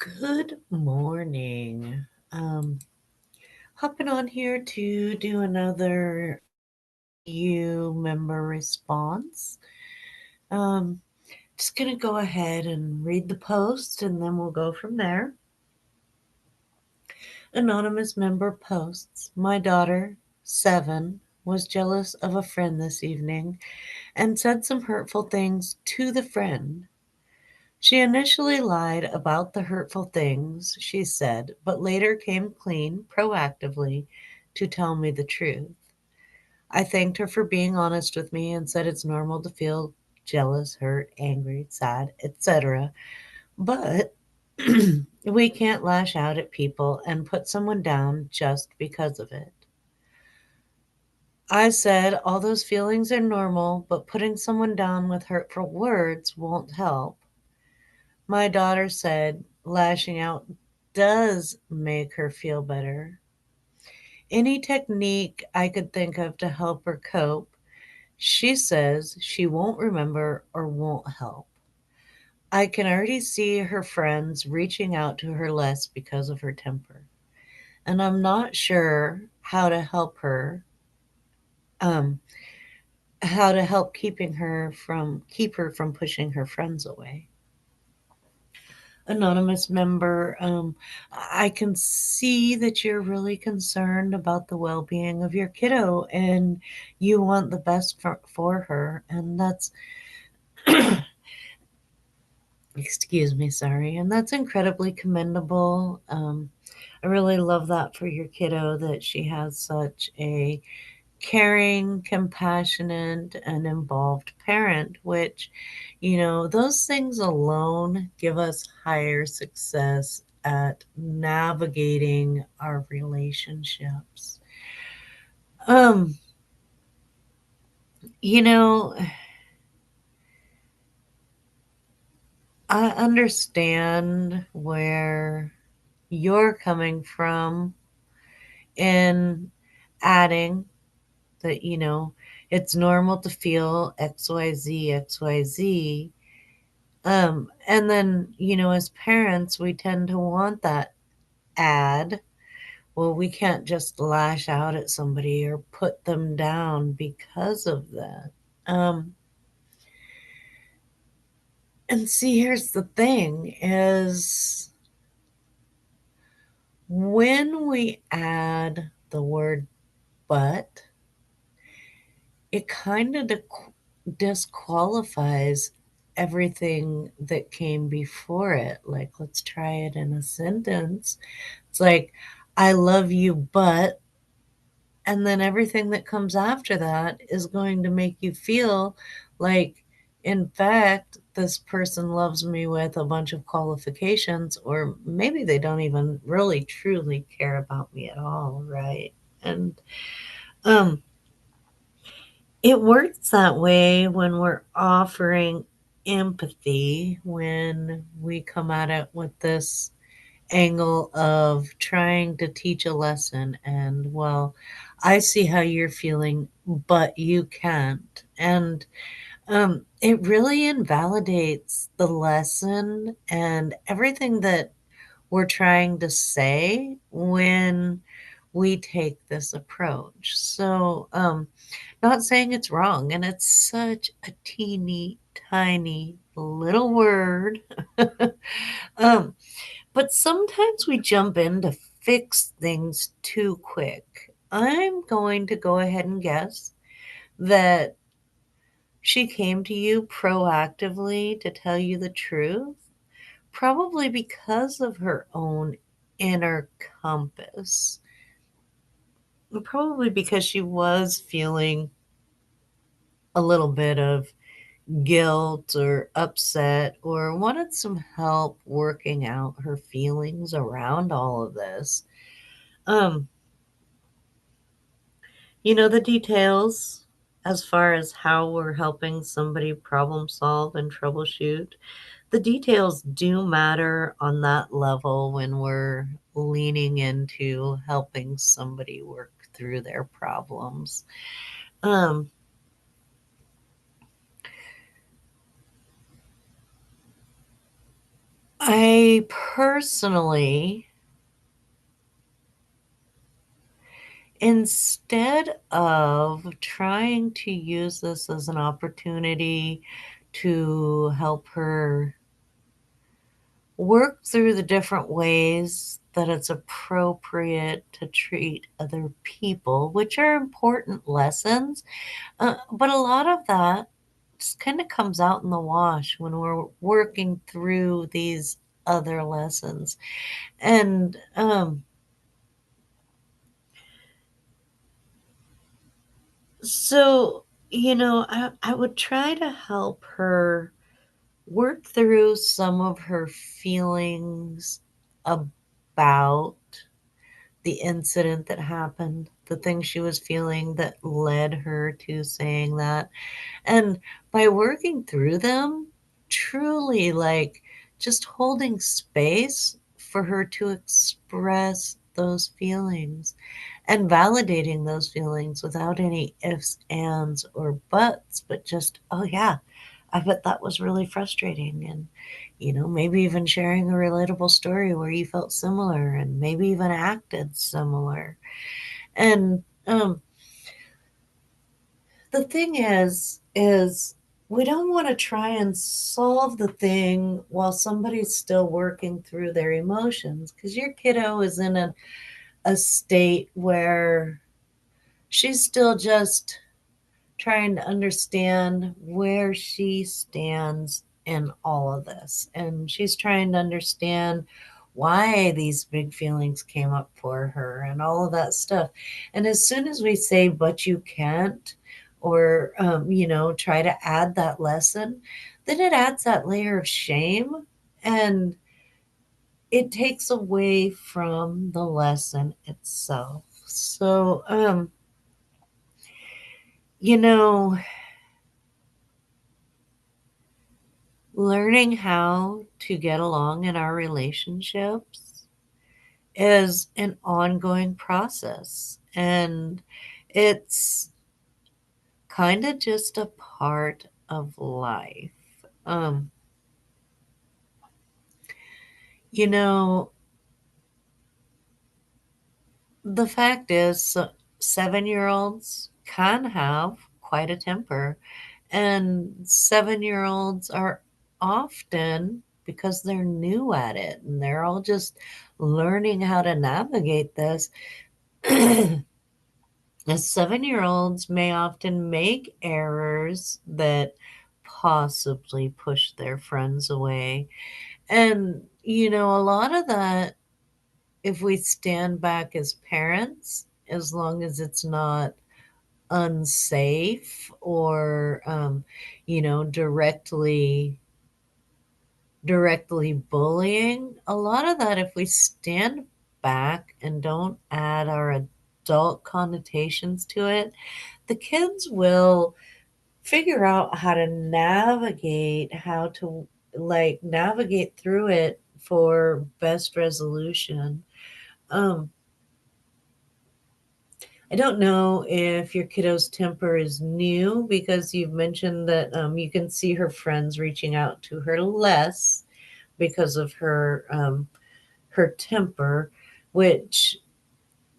Good morning. Hopping on here to do another you member response. Um, just gonna go ahead and read the post and then we'll go from there. Anonymous member posts, my daughter, 7, was jealous of a friend this evening and said some hurtful things to the friend. She initially lied about the hurtful things she said, but later came clean proactively to tell me the truth. I thanked her for being honest with me and said it's normal to feel jealous, hurt, angry, sad, etc. But we can't lash out at people and put someone down just because of it. I said all those feelings are normal, but putting someone down with hurtful words won't help. My daughter said lashing out does make her feel better. Any technique I could think of to help her cope, she says she won't remember or won't help. I can already see her friends reaching out to her less because of her temper. And I'm not sure um, how to help keep her from pushing her friends away. Anonymous member, I can see that you're really concerned about the well being of your kiddo and you want the best for her. And that's, excuse me, sorry. And that's incredibly commendable. I really love that for your kiddo that she has such a caring, compassionate, and involved parent, which, those things alone give us higher success at navigating our relationships. Um, you know, I understand where you're coming from in adding that, it's normal to feel XYZ, XYZ. And then, as parents, we tend to want that ad. Well, we can't just lash out at somebody or put them down because of that. Um, and see, here's the thing is when we add the word but, it kind of disqualifies everything that came before it. Like, let's try it in a sentence. It's like, I love you, but, and then everything that comes after that is going to make you feel like, in fact, this person loves me with a bunch of qualifications, or maybe they don't even really truly care about me at all, right? And um, it works that way when we're offering empathy, when we come at it with this angle of trying to teach a lesson and, well, I see how you're feeling, but you can't. And it really invalidates the lesson and everything that we're trying to say when we take this approach. So, not saying it's wrong, and it's such a teeny tiny little word. um, but sometimes we jump in to fix things too quick. I'm going to go ahead and guess that she came to you proactively to tell you the truth, probably because of her own inner compass. Probably because she was feeling a little bit of guilt or upset or wanted some help working out her feelings around all of this. Um, the details as far as how we're helping somebody problem solve and troubleshoot, the details do matter on that level when we're leaning into helping somebody work through their problems. Um, I personally, instead of trying to use this as an opportunity to help her work through the different ways that it's appropriate to treat other people, which are important lessons. But a lot of that just kind of comes out in the wash when we're working through these other lessons. And so, I would try to help her work through some of her feelings about the incident that happened, the thing she was feeling that led her to saying that. And by working through them, truly like just holding space for her to express those feelings and validating those feelings without any ifs, ands, or buts, but just, oh, yeah, I bet that was really frustrating. And, maybe even sharing a relatable story where you felt similar and maybe even acted similar. And the thing is we don't want to try and solve the thing while somebody's still working through their emotions because your kiddo is in a state where she's still just trying to understand where she stands in all of this. And she's trying to understand why these big feelings came up for her and all of that stuff. And as soon as we say, but you can't, or, try to add that lesson, then it adds that layer of shame and it takes away from the lesson itself. So, you know, learning how to get along in our relationships is an ongoing process. And it's kind of just a part of life. Um, you know, the fact is, 7-year-olds can have quite a temper, and 7-year-olds are often, because they're new at it and they're all just learning how to navigate this, as 7-year-olds may often make errors that possibly push their friends away. And, a lot of that, if we stand back as parents, as long as it's not unsafe or, directly bullying, a lot of that, if we stand back and don't add our adult connotations to it, the kids will figure out how to navigate, how to like navigate through it for best resolution. Um, I don't know if your kiddo's temper is new because you've mentioned that you can see her friends reaching out to her less because of her temper, which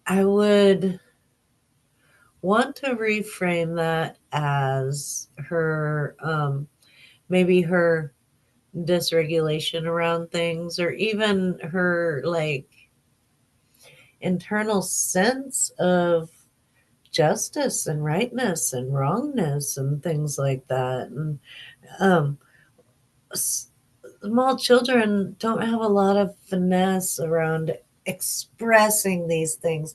I would want to reframe that as her maybe her dysregulation around things or even her like internal sense of justice and rightness and wrongness and things like that. And um, small children don't have a lot of finesse around expressing these things.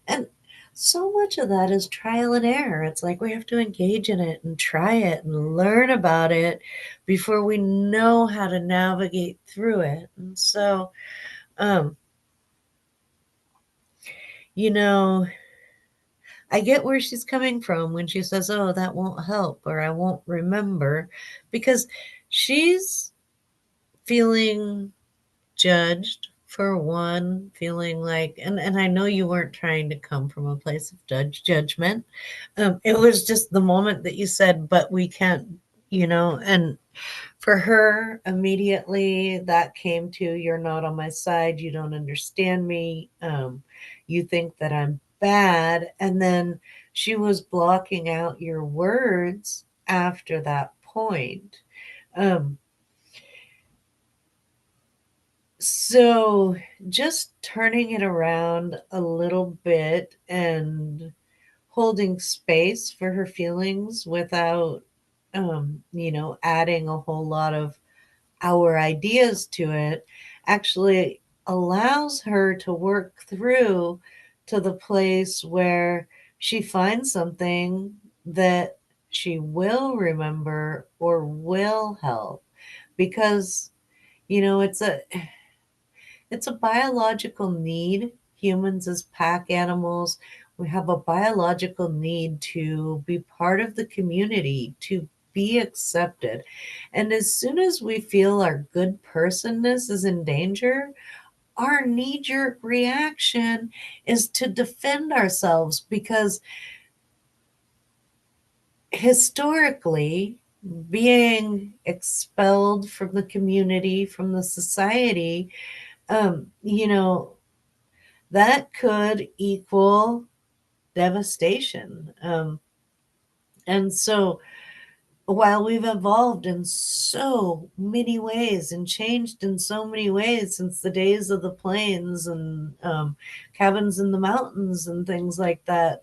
And so much of that is trial and error. It's like we have to engage in it and try it and learn about it before we know how to navigate through it. And so, um, you know, I get where she's coming from when she says, "Oh, that won't help," or "I won't remember," because she's feeling judged for one, feeling like, and I know you weren't trying to come from a place of judgment. It was just the moment that you said, "But we can't," and for her, immediately that came to, you're not on my side, you don't understand me, you think that I'm bad. And then she was blocking out your words after that point. Um, so just turning it around a little bit and holding space for her feelings without, adding a whole lot of our ideas to it, actually allows her to work through to the place where she finds something that she will remember or will help. Because it's a biological need. Humans, as pack animals, we have a biological need to be part of the community, to be accepted. And as soon as we feel our good personness is in danger, our knee jerk reaction is to defend ourselves, because historically, being expelled from the community, from the society, um, you know, that could equal devastation. And so, while we've evolved in so many ways and changed in so many ways since the days of the plains and cabins in the mountains and things like that,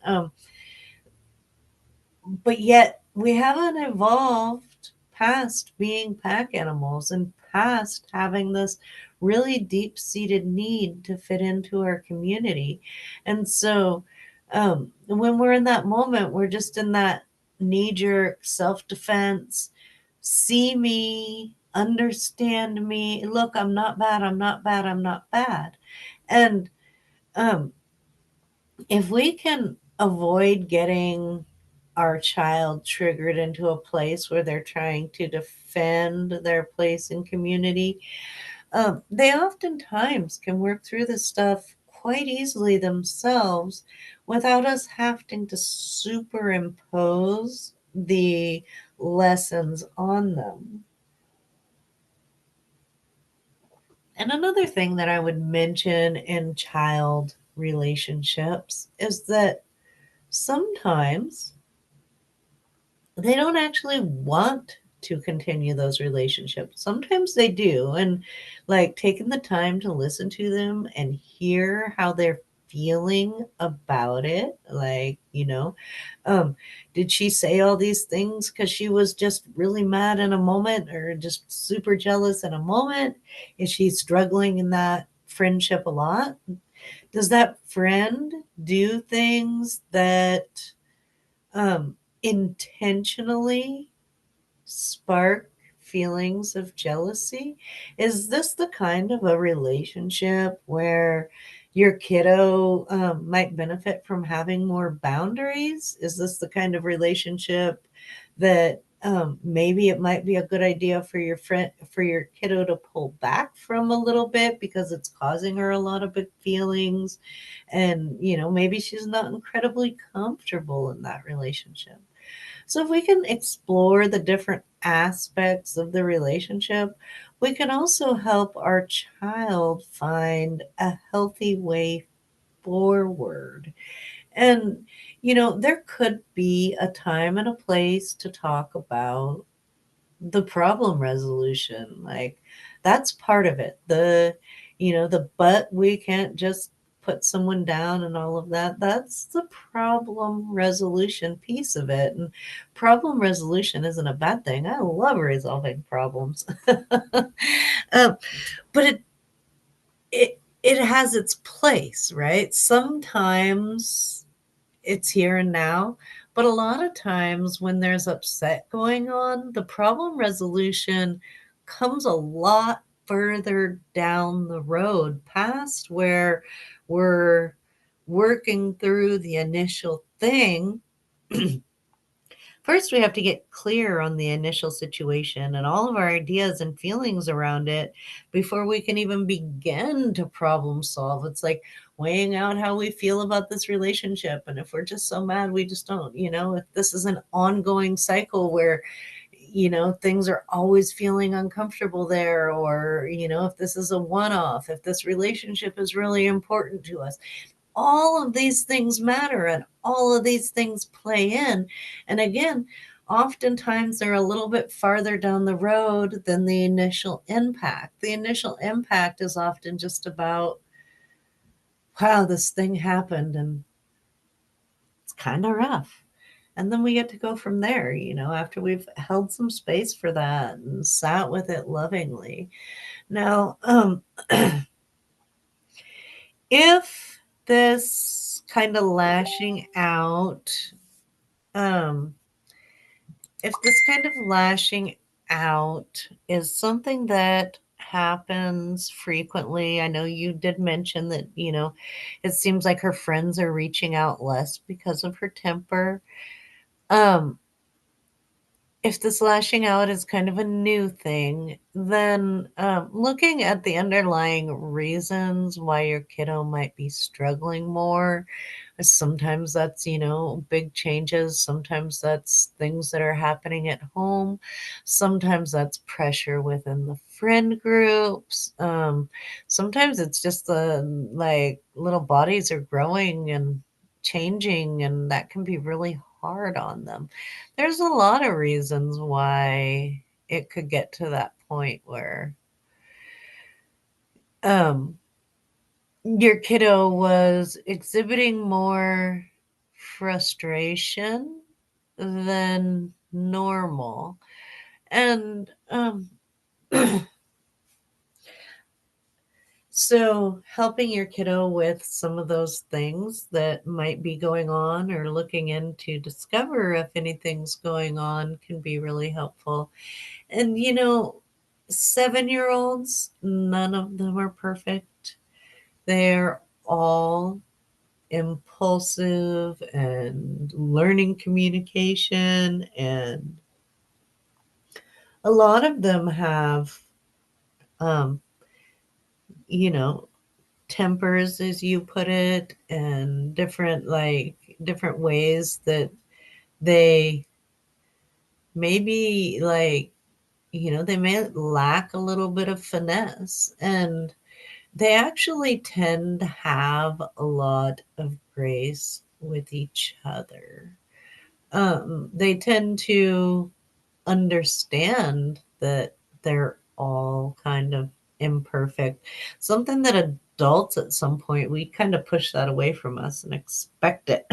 but yet we haven't evolved past being pack animals and past having this really deep seated need to fit into our community. And so when we're in that moment, we're just in that knee jerk self defense. See me, understand me. Look, I'm not bad. I'm not bad. I'm not bad. And um, if we can avoid getting our child triggered into a place where they're trying to defend their place in community, they oftentimes can work through this stuff quite easily themselves without us having to superimpose the lessons on them. And another thing that I would mention in child relationships is that sometimes they don't actually want to continue those relationships. Sometimes they do. And like taking the time to listen to them and hear how they're feeling about it. Like, did she say all these things because she was just really mad in a moment or just super jealous in a moment? Is she struggling in that friendship a lot? Does that friend do things that intentionally spark feelings of jealousy? Is this the kind of a relationship where your kiddo might benefit from having more boundaries? Is this the kind of relationship that maybe it might be a good idea for your friend, for your kiddo to pull back from a little bit because it's causing her a lot of big feelings, and maybe she's not incredibly comfortable in that relationship? So, if we can explore the different aspects of the relationship, we can also help our child find a healthy way forward. And, there could be a time and a place to talk about the problem resolution. Like, that's part of it. But we can't just put someone down and all of that. That's the problem resolution piece of it. And problem resolution isn't a bad thing. I love resolving problems. um, but it has its place, right? Sometimes it's here and now. But a lot of times when there's upset going on, the problem resolution comes a lot further down the road past where we're working through the initial thing. First, we have to get clear on the initial situation and all of our ideas and feelings around it before we can even begin to problem solve. It's like weighing out how we feel about this relationship. And if we're just so mad, we just don't, if this is an ongoing cycle where, things are always feeling uncomfortable there, or, if this is a one off, if this relationship is really important to us. All of these things matter and all of these things play in. And again, oftentimes they're a little bit farther down the road than the initial impact. The initial impact is often just about, wow, this thing happened and it's kind of rough. And then we get to go from there, after we've held some space for that and sat with it lovingly. Now, if this kind of lashing out, um, if this kind of lashing out is something that happens frequently, I know you did mention that, it seems like her friends are reaching out less because of her temper. Um, if this lashing out is kind of a new thing, then looking at the underlying reasons why your kiddo might be struggling more. Sometimes that's, big changes. Sometimes that's things that are happening at home. Sometimes that's pressure within the friend groups. Sometimes it's just the like little bodies are growing and changing, and that can be really hard on them. There's a lot of reasons why it could get to that point where um your kiddo was exhibiting more frustration than normal. And so helping your kiddo with some of those things that might be going on, or looking in to discover if anything's going on, can be really helpful. And 7-year-olds, none of them are perfect. They're all impulsive and learning communication, and a lot of them have um you know tempers, as you put it, and different ways that they maybe they may lack a little bit of finesse, and they actually tend to have a lot of grace with each other. They tend to understand that they're all kind of imperfect. Something that adults at some point, we kind of push that away from us and expect it,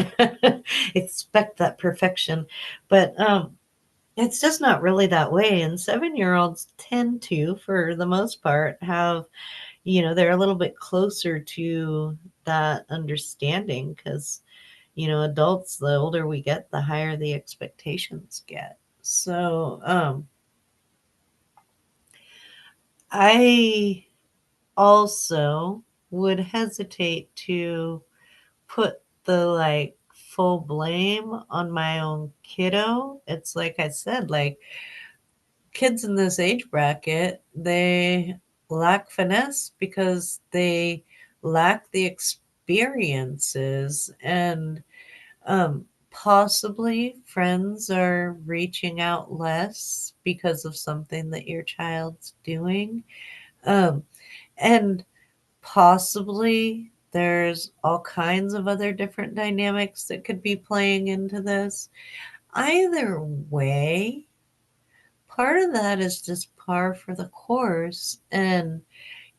expect that perfection. But it's just not really that way. And 7-year-olds tend to, for the most part, have, they're a little bit closer to that understanding, because adults, the older we get, the higher the expectations get. So I also would hesitate to put the full blame on my own kiddo. It's like I said, like, kids in this age bracket, they lack finesse because they lack the experiences. And possibly friends are reaching out less because of something that your child's doing. Um, and possibly there's all kinds of other different dynamics that could be playing into this. Either way, part of that is just par for the course. And,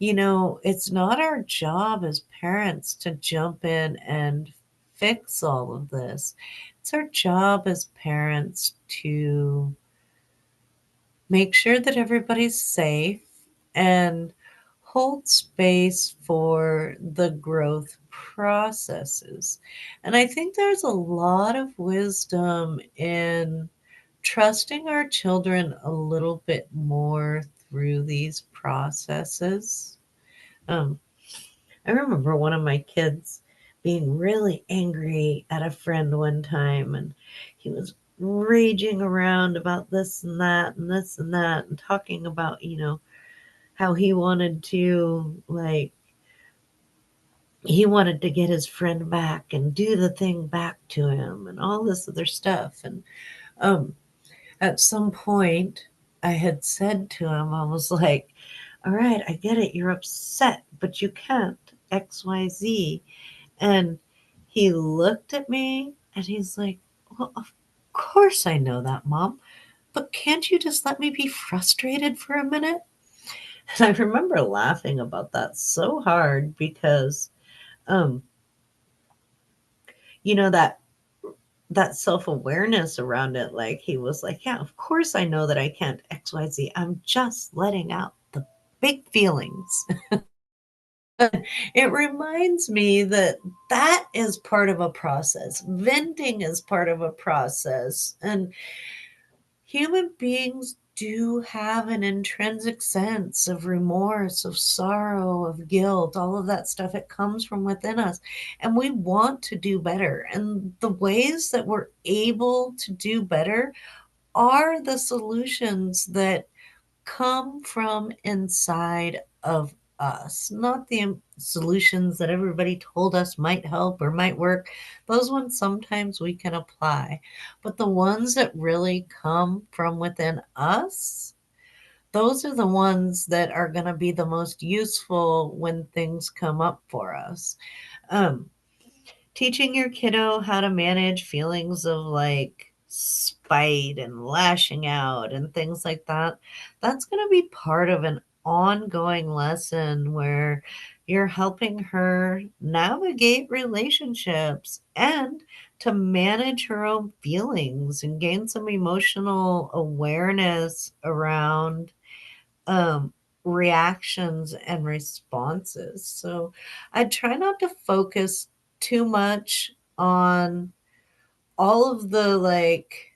it's not our job as parents to jump in and fix all of this. It's our job as parents to make sure that everybody's safe and hold space for the growth processes. And I think there's a lot of wisdom in trusting our children a little bit more through these processes. Um, I remember one of my kids being really angry at a friend one time, and he was raging around about this and that and this and that, and talking about, how he wanted to get his friend back and do the thing back to him and all this other stuff. And um At some point, I had said to him, I was like, all right, I get it. You're upset, but you can't XYZ. And he looked at me and he's like, well, of course I know that, Mom, but can't you just let me be frustrated for a minute? And I remember laughing about that so hard because, um, you know, that self-awareness around it, like he was like, yeah, of course I know that I can't XYZ. I'm just letting out the big feelings. It reminds me that that is part of a process. Venting is part of a process. And human beings do have an intrinsic sense of remorse, of sorrow, of guilt, all of that stuff. It comes from within us. And we want to do better. And the ways that we're able to do better are the solutions that come from inside of us, not the solutions that everybody told us might help or might work. Those ones sometimes we can apply, but the ones that really come from within us, those are the ones that are going to be the most useful when things come up for us. Um, Teaching your kiddo how to manage feelings of like spite and lashing out and things like that, that's going to be part of an ongoing lesson where you're helping her navigate relationships and to manage her own feelings and gain some emotional awareness around reactions and responses. So I try not to focus too much on all of the like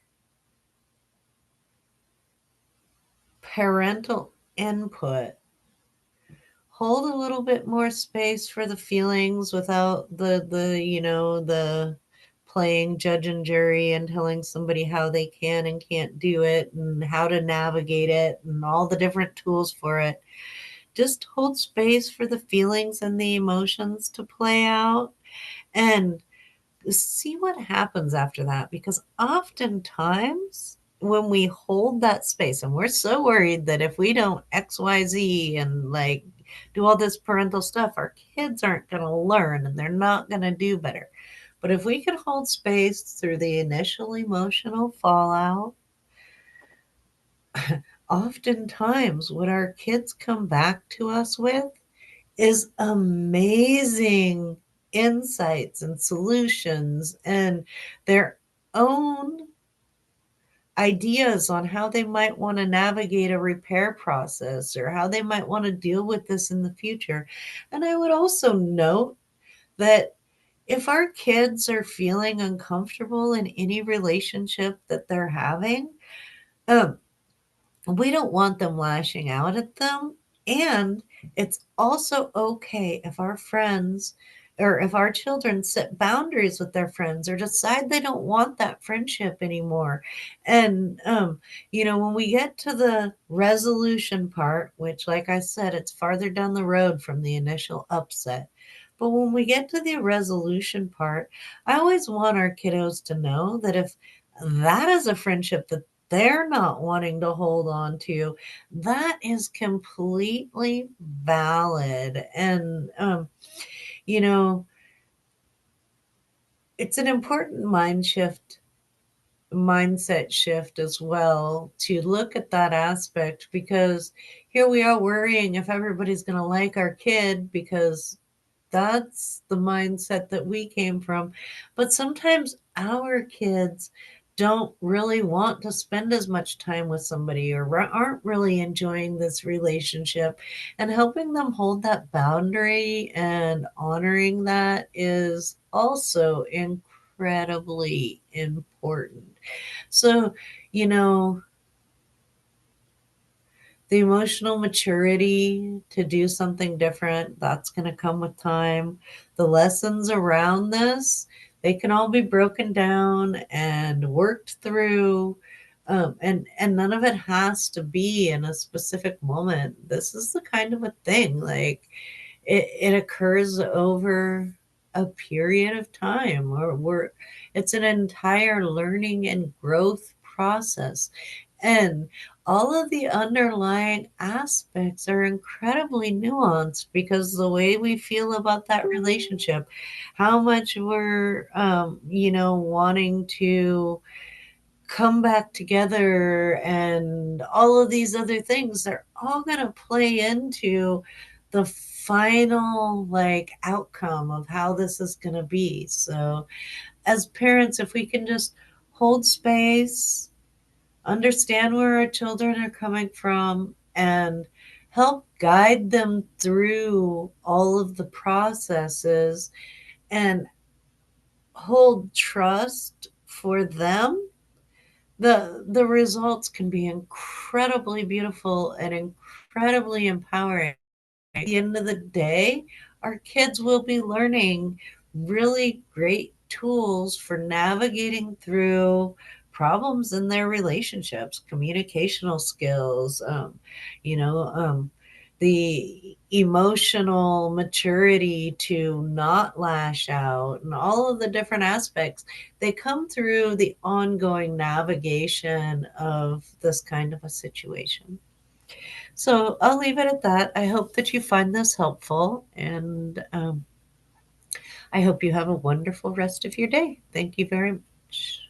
parental input. Hold a little bit more space for the feelings without the playing judge and jury and telling somebody how they can and can't do it and how to navigate it and all the different tools for it. Just hold space for the feelings and the emotions to play out and see what happens after that. Because oftentimes, when we hold that space, and we're so worried that if we don't XYZ and like do all this parental stuff, our kids aren't going to learn and they're not going to do better. But if we can hold space through the initial emotional fallout, oftentimes what our kids come back to us with is amazing insights and solutions and their own ideas on how they might want to navigate a repair process or how they might want to deal with this in the future. And I would also note that if our kids are feeling uncomfortable in any relationship that they're having, um, we don't want them lashing out at them. And it's also okay if our friends or if our children set boundaries with their friends or decide they don't want that friendship anymore. And, when we get to the resolution part, which, like I said, it's farther down the road from the initial upset. But when we get to the resolution part, I always want our kiddos to know that if that is a friendship that they're not wanting to hold on to, that is completely valid. And, you know, it's an important mindset shift as well to look at that aspect because here we are worrying if everybody's going to like our kid because that's the mindset that we came from. But sometimes our kids don't really want to spend as much time with somebody or aren't really enjoying this relationship. And helping them hold that boundary and honoring that is also incredibly important. So, you know, the emotional maturity to do something different, that's going to come with time. The lessons around this, they can all be broken down and worked through. And none of it has to be in a specific moment. This is the kind of a thing like it occurs over a period of time or it's an entire learning and growth process. And all of the underlying aspects are incredibly nuanced because the way we feel about that relationship, how much we're, wanting to come back together, and all of these other things, they're all going to play into the final like outcome of how this is going to be. So as parents, if we can just hold space, understand where our children are coming from, and help guide them through all of the processes, and hold trust for them, the results can be incredibly beautiful and incredibly empowering. At the end of the day, our kids will be learning really great tools for navigating through problems in their relationships, communicational skills, the emotional maturity to not lash out, and all of the different aspects. They come through the ongoing navigation of this kind of a situation. So I'll leave it at that. I hope that you find this helpful, and I hope you have a wonderful rest of your day. Thank you very much.